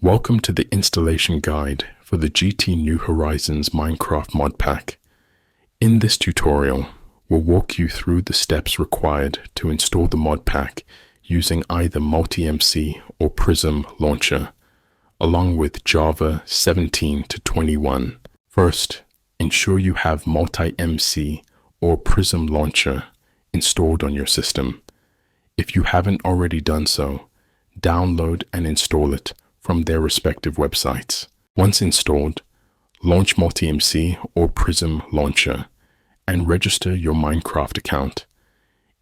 Welcome to the installation guide for the GT New Horizons Minecraft Modpack. In this tutorial, we'll walk you through the steps required to install the Modpack using either MultiMC or Prism Launcher, along with Java 17 to 21. First, ensure you have MultiMC or Prism Launcher installed on your system. If you haven't already done so, download and install it from their respective websites. Once installed, launch MultiMC or Prism Launcher and register your Minecraft account.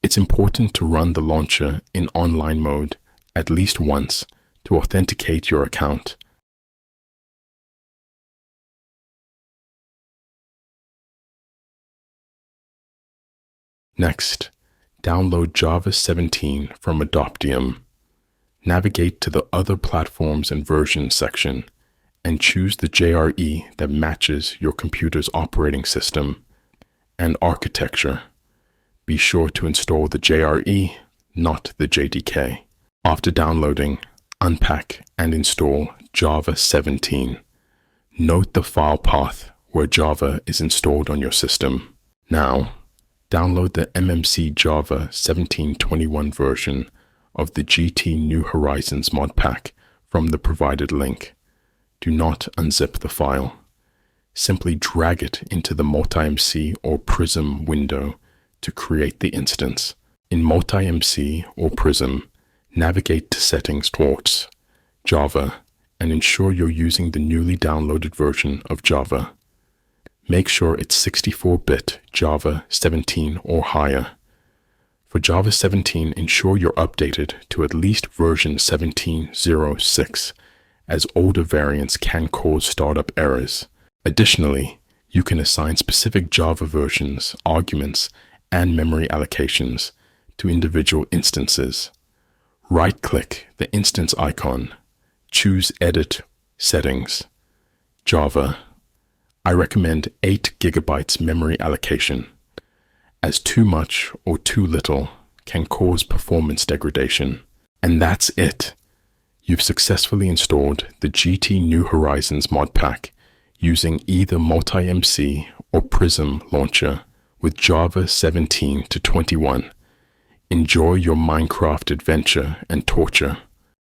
It's important to run the launcher in online mode at least once to authenticate your account. Next, download Java 17 from Adoptium. Navigate to the Other Platforms and Versions section and choose the JRE that matches your computer's operating system and architecture. Be sure to install the JRE, not the JDK. After downloading, unpack and install Java 17. Note the file path where Java is installed on your system. Now, download the MMC Java 17.21 version of the GT New Horizons Modpack from the provided link. Do not unzip the file. Simply drag it into the MultiMC or Prism window to create the instance. In MultiMC or Prism, navigate to Settings towards Java and ensure you're using the newly downloaded version of Java. Make sure it's 64-bit Java 17 or higher. For Java 17, ensure you're updated to at least version 17.06, as older variants can cause startup errors. Additionally, you can assign specific Java versions, arguments, and memory allocations to individual instances. Right-click the instance icon, choose Edit Settings, Java. I recommend 8 GB memory allocation, as too much or too little can cause performance degradation. And that's it. You've successfully installed the GT New Horizons Modpack using either MultiMC or Prism Launcher with Java 17 to 21. Enjoy your Minecraft adventure and torture.